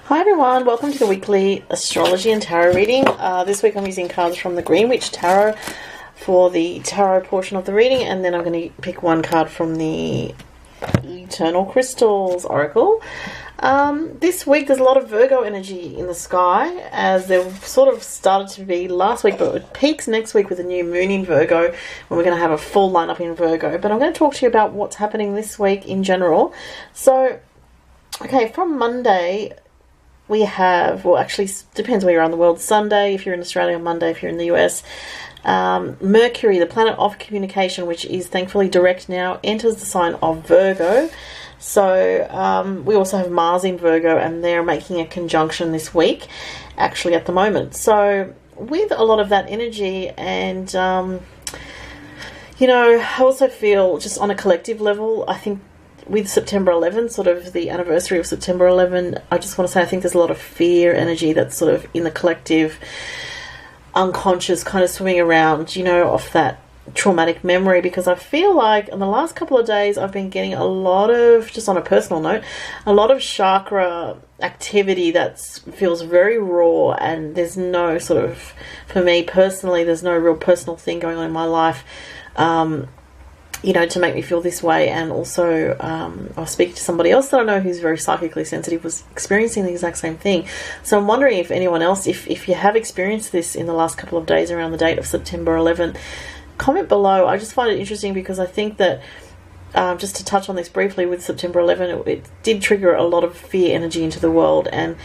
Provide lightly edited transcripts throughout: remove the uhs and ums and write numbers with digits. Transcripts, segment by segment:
Hi everyone, welcome to the weekly astrology and tarot reading. This week I'm using cards from the Green Witch Tarot for the tarot portion of the reading, and then I'm going to pick one card from the Eternal Crystals Oracle. This week there's a lot of Virgo energy in the sky, as there sort of started to be last week, but it peaks next week with a new moon in Virgo, when we're going to have a full lineup in Virgo. But I'm going to talk to you about what's happening this week in general. So, okay, from Monday we have, well, actually depends where you're on the world. Sunday if you're in Australia, Monday if you're in the US. Mercury, the planet of communication, which is thankfully direct now, enters the sign of Virgo. So we also have Mars in Virgo, and they're making a conjunction this week, actually at the moment. So with a lot of that energy, and you know, I also feel just on a collective level, I think with September 11, sort of the anniversary of September 11, I just want to say I think there's a lot of fear energy that's sort of in the collective unconscious, kind of swimming around, you know, off that traumatic memory, because I feel like in the last couple of days I've been getting a lot of, just on a personal note, a lot of chakra activity that feels very raw, and there's no sort of, for me personally, there's no real personal thing going on in my life, you know, to make me feel this way. And also I was speaking to somebody else that I know who's very psychically sensitive, was experiencing the exact same thing. So I'm wondering if anyone else, if you have experienced this in the last couple of days around the date of September 11th, comment below. I just find it interesting because I think that just to touch on this briefly, with September 11, it did trigger a lot of fear energy into the world, and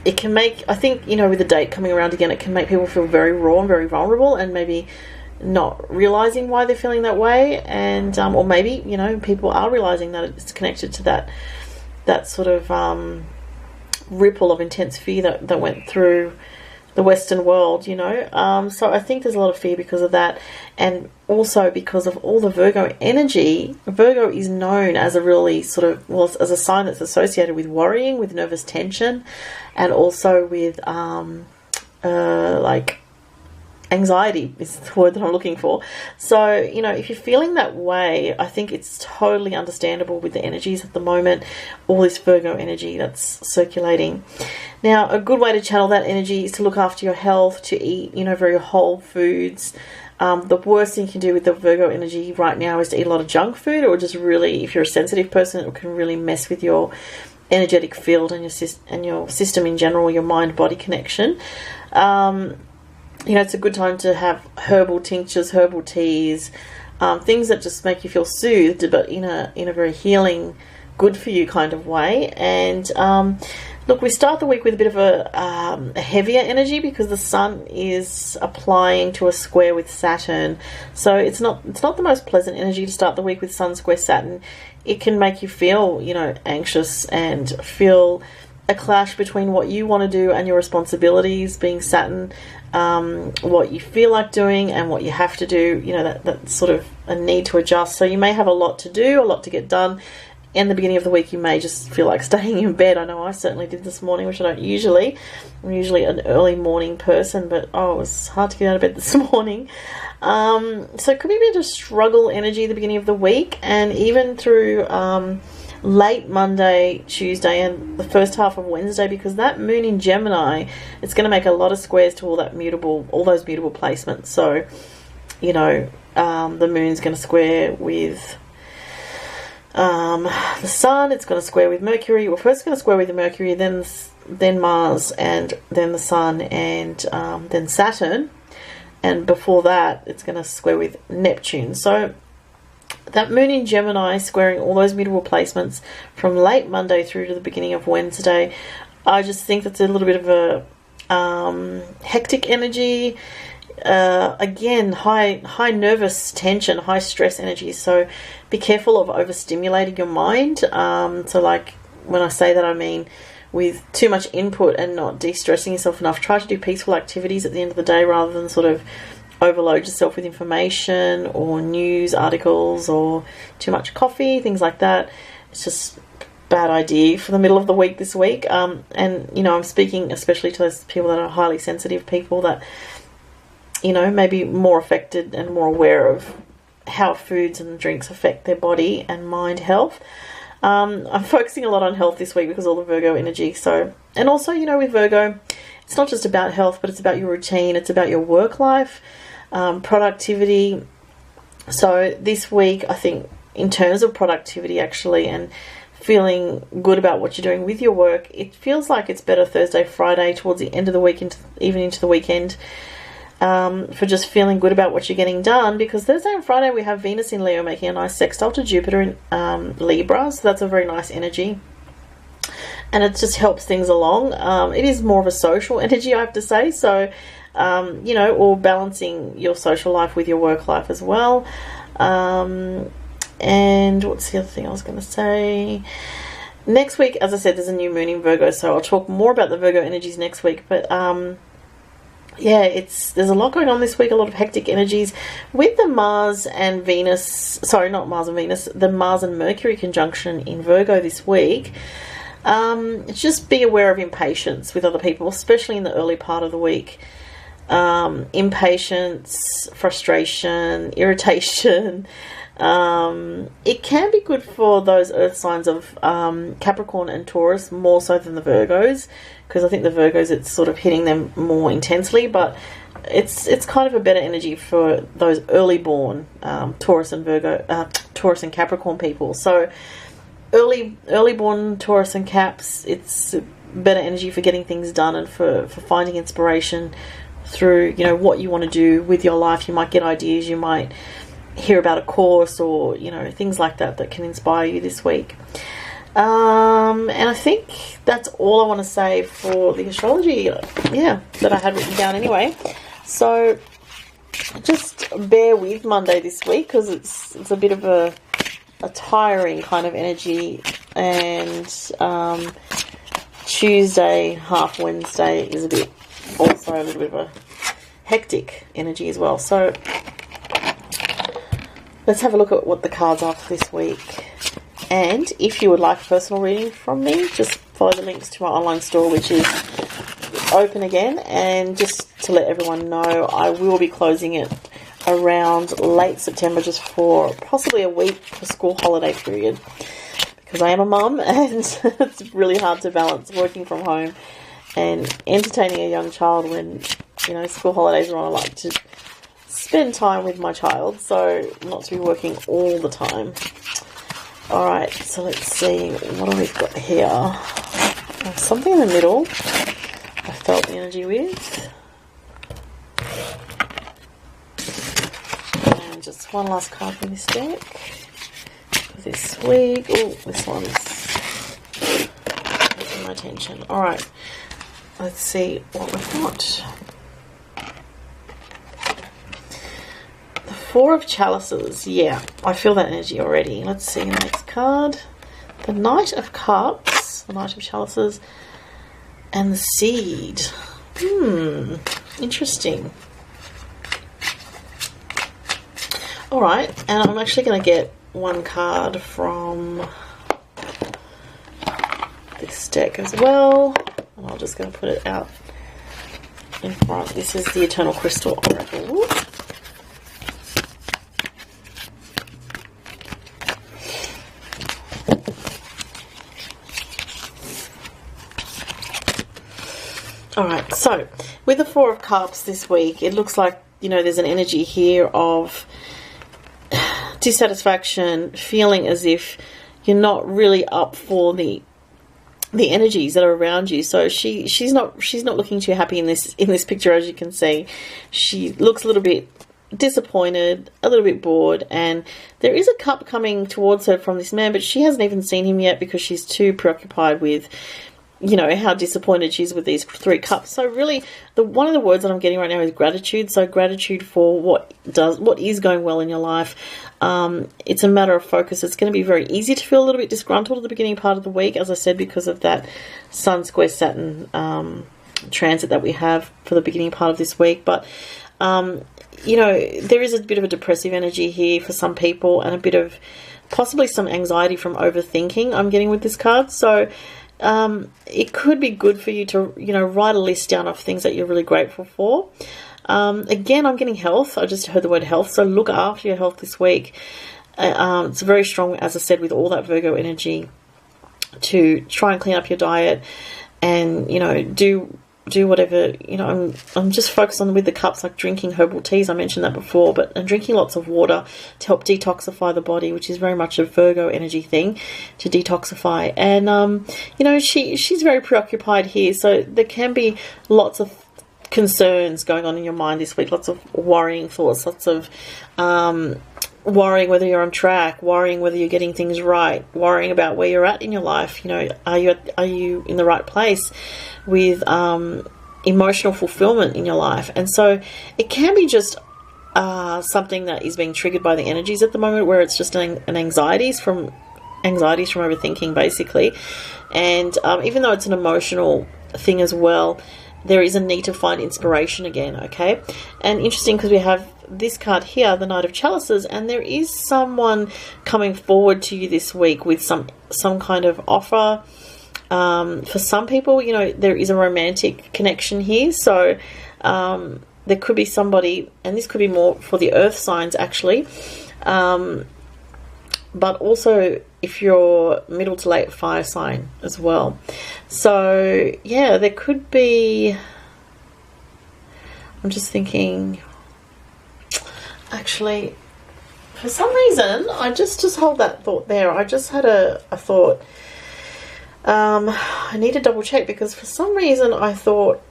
it can make, I think, you know, with the date coming around again, it can make people feel very raw and very vulnerable, and maybe not realizing why they're feeling that way, and or maybe, you know, people are realizing that it's connected to that sort of ripple of intense fear that went through the Western world, you know. So I think there's a lot of fear because of that, and also because of all the Virgo energy. Virgo is known as a really sort of, well, as a sign that's associated with worrying, with nervous tension, and also with like anxiety is the word that I'm looking for. So, you know, if you're feeling that way, I think it's totally understandable with the energies at the moment, all this Virgo energy that's circulating. Now, a good way to channel that energy is to look after your health, to eat, you know, very whole foods. The worst thing you can do with the Virgo energy right now is to eat a lot of junk food, or just really, if you're a sensitive person, it can really mess with your energetic field and your system in general, your mind-body connection. You know, it's a good time to have herbal tinctures, herbal teas, things that just make you feel soothed, but in a very healing, good for you kind of way. And look, we start the week with a bit of a heavier energy, because the sun is applying to a square with Saturn. So it's not the most pleasant energy to start the week with Sun square Saturn. It can make you feel, you know, anxious, and feel a clash between what you want to do and your responsibilities, being Saturn, what you feel like doing and what you have to do, you know, that sort of a need to adjust. So you may have a lot to do, a lot to get done. In the beginning of the week, you may just feel like staying in bed. I know I certainly did this morning, which I don't usually. I'm usually an early morning person, but it was hard to get out of bed this morning. So it could be a bit of struggle energy at the beginning of the week, and even through late Monday, Tuesday, and the first half of Wednesday, because that moon in Gemini, it's going to make a lot of squares to all those mutable placements. So, you know, the moon's going to square with the sun. It's going to square with Mercury. Well, first it's going to square with the Mercury, then Mars, and then the sun, and then Saturn, and before that it's going to square with Neptune. So that moon in Gemini squaring all those mutable placements from late Monday through to the beginning of Wednesday, I just think that's a little bit of a hectic energy. Again, high nervous tension, high stress energy. So be careful of overstimulating your mind. So like, when I say that, I mean with too much input and not de-stressing yourself enough. Try to do peaceful activities at the end of the day, rather than sort of overload yourself with information or news articles or too much coffee, things like that. It's just a bad idea for the middle of the week this week. And, you know, I'm speaking especially to those people that are highly sensitive people that, you know, may be more affected and more aware of how foods and drinks affect their body and mind health. I'm focusing a lot on health this week because of all the Virgo energy. So, and also, you know, with Virgo, it's not just about health, but it's about your routine. It's about your work life, productivity. So this week, I think, in terms of productivity, actually, and feeling good about what you're doing with your work, it feels like it's better Thursday, Friday, towards the end of the week, even into the weekend, for just feeling good about what you're getting done, because Thursday and Friday we have Venus in Leo making a nice sextile to Jupiter in Libra, so that's a very nice energy, and it just helps things along. It is more of a social energy, I have to say, so you know, or balancing your social life with your work life as well. And what's the other thing I was going to say? Next week, as I said, there's a new moon in Virgo, so I'll talk more about the Virgo energies next week. But yeah, there's a lot going on this week, a lot of hectic energies with the Mars and Venus, sorry, not Mars and Venus, the Mars and Mercury conjunction in Virgo this week. Just be aware of impatience with other people, especially in the early part of the week. Impatience, frustration, irritation. It can be good for those earth signs of Capricorn and Taurus more so than the Virgos, because I think the Virgos, it's sort of hitting them more intensely, but it's kind of a better energy for those early born Taurus and Capricorn people. So early born Taurus and Caps, it's better energy for getting things done and for finding inspiration through, you know, what you want to do with your life. You might get ideas, you might hear about a course, or, you know, things like that can inspire you this week. And I think that's all I want to say for the astrology, yeah, that I had written down anyway. So just bear with Monday this week, because it's a bit of a tiring kind of energy, and Tuesday, half Wednesday is also a little bit of a hectic energy as well. So let's have a look at what the cards are for this week. And if you would like a personal reading from me, just follow the links to my online store, which is open again. And just to let everyone know, I will be closing it around late September, just for possibly a week for school holiday period, because I am a mum and it's really hard to balance working from home and entertaining a young child when, you know, school holidays are on. I like to spend time with my child, so not to be working all the time. Alright, so let's see, what do we got here? Something in the middle I felt the energy with. And just one last card from this deck for this week. Oh, this one's getting my attention. Alright, let's see what we've got. The Four of Chalices. Yeah, I feel that energy already. Let's see the next card. The Knight of Cups, the Knight of Chalices, and the Seed. Interesting. Alright, and I'm actually going to get one card from this deck as well. And I'm just going to put it out in front. This is the Eternal Crystal Oracle. Alright, so with the Four of Cups this week, it looks like, you know, there's an energy here of dissatisfaction, feeling as if you're not really up for the energies that are around you. So she's not looking too happy in this picture, as you can see. She looks a little bit disappointed, a little bit bored, and there is a cup coming towards her from this man, but she hasn't even seen him yet because she's too preoccupied with, you know, how disappointed she is with these three cups. So really, one of the words that I'm getting right now is gratitude. So gratitude for what is going well in your life. It's a matter of focus. It's going to be very easy to feel a little bit disgruntled at the beginning part of the week, as I said, because of that Sun square Saturn transit that we have for the beginning part of this week. But you know, there is a bit of a depressive energy here for some people, and a bit of possibly some anxiety from overthinking I'm getting with this card. So it could be good for you to, you know, write a list down of things that you're really grateful for. Again, I'm getting health. I just heard the word health, so look after your health this week. It's very strong, as I said, with all that Virgo energy, to try and clean up your diet and, you know, do whatever, you know. I'm just focused on with the cups, like drinking herbal teas. I mentioned that before, and drinking lots of water to help detoxify the body, which is very much a Virgo energy thing, to detoxify. And you know, she's very preoccupied here, so there can be lots of concerns going on in your mind this week, lots of worrying thoughts, lots of worrying whether you're on track, worrying whether you're getting things right, worrying about where you're at in your life. You know, are you in the right place with emotional fulfillment in your life? And so it can be just something that is being triggered by the energies at the moment, where it's just an anxieties from overthinking, basically. And even though it's an emotional thing as well, there is a need to find inspiration again, okay? And interesting, because we have this card here, the Knight of Chalices, and there is someone coming forward to you this week with some kind of offer. For some people, you know, there is a romantic connection here. So there could be somebody, and this could be more for the earth signs, actually. But also if you're middle to late fire sign as well. So yeah, there could be, I'm just thinking, actually, for some reason, I just hold that thought there. I just had a thought. I need to double check, because for some reason I thought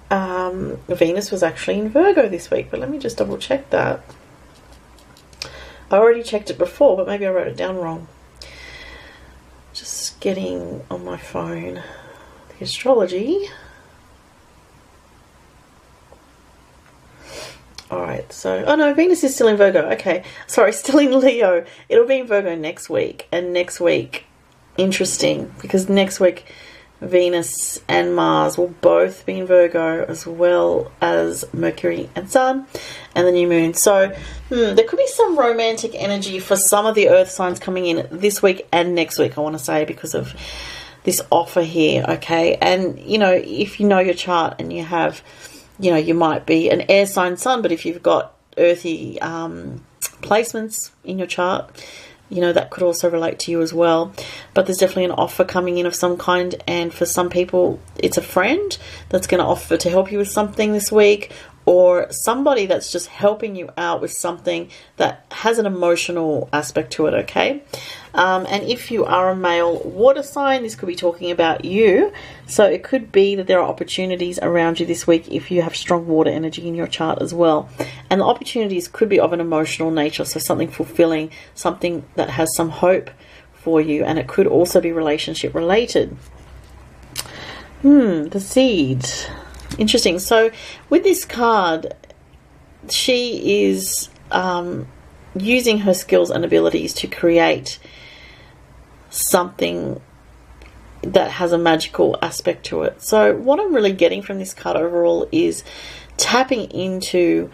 Venus was actually in Virgo this week, but let me just double check that. I already checked it before, but maybe I wrote it down wrong. Just getting on my phone the astrology. Alright, so, oh no, Venus is still in Virgo. Okay, sorry, still in Leo. It'll be in Virgo next week. And next week, interesting, because next week Venus and Mars will both be in Virgo, as well as Mercury and Sun and the new moon. So there could be some romantic energy for some of the earth signs coming in this week and next week, I want to say, because of this offer here, okay? And, you know, if you know your chart and you have, you know, you might be an air sign sun, but if you've got earthy placements in your chart, you know, that could also relate to you as well. But there's definitely an offer coming in of some kind, and for some people it's a friend that's going to offer to help you with something this week, or somebody that's just helping you out with something that has an emotional aspect to it, okay? And if you are a male water sign, this could be talking about you. So it could be that there are opportunities around you this week if you have strong water energy in your chart as well. And the opportunities could be of an emotional nature, so something fulfilling, something that has some hope for you, and it could also be relationship related. The Seed. Interesting. So with this card, she is using her skills and abilities to create something that has a magical aspect to it. So what I'm really getting from this card overall is tapping into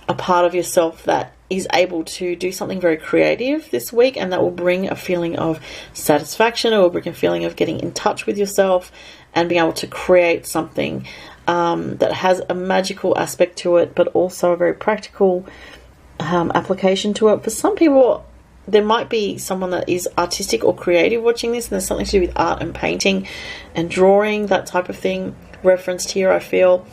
a part of yourself that is able to do something very creative this week, and that will bring a feeling of satisfaction, or will bring a feeling of getting in touch with yourself and being able to create something that has a magical aspect to it, but also a very practical application to it. For some people, there might be someone that is artistic or creative watching this, and there's something to do with art and painting and drawing, that type of thing referenced here, I feel.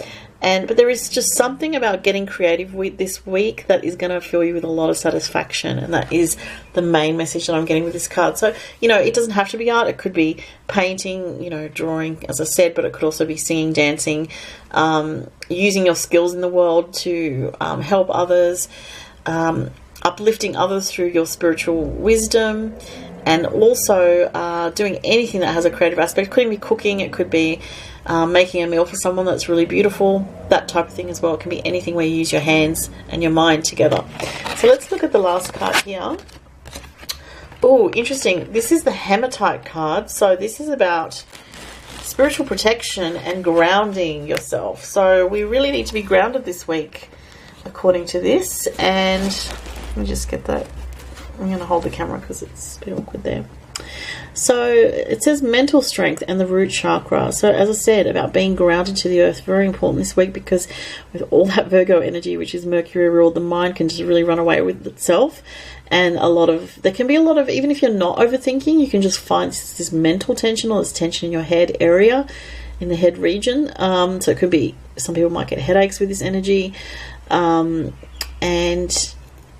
But there is just something about getting creative with this week that is going to fill you with a lot of satisfaction, and that is the main message that I'm getting with this card. So, you know, it doesn't have to be art. It could be painting, you know, drawing, as I said, but it could also be singing, dancing, using your skills in the world to help others, uplifting others through your spiritual wisdom, and also doing anything that has a creative aspect. It could be cooking, it could be making a meal for someone that's really beautiful, that type of thing as well. It can be anything where you use your hands and your mind together. So let's look at the last card here. Oh, interesting. This is the Hematite card. So this is about spiritual protection and grounding yourself. So we really need to be grounded this week, according to this. And let me just get that. I'm going to hold the camera because it's a bit awkward there. So it says mental strength and the root chakra. So as I said, about being grounded to the earth, very important this week, because with all that Virgo energy, which is Mercury ruled, the mind can just really run away with itself. And there can be a lot of, even if you're not overthinking, you can just find this mental tension or this tension in your head area, in the head region. So it could be, some people might get headaches with this energy. And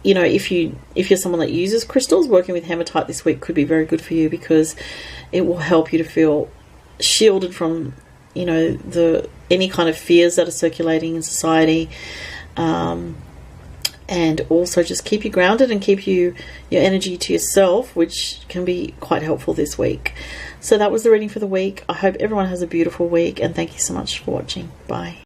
you know, if you're someone that uses crystals, working with hematite this week could be very good for you, because it will help you to feel shielded from, you know, any kind of fears that are circulating in society, and also just keep you grounded and keep your energy to yourself, which can be quite helpful this week. So that was the reading for the week. I hope everyone has a beautiful week, and thank you so much for watching. Bye.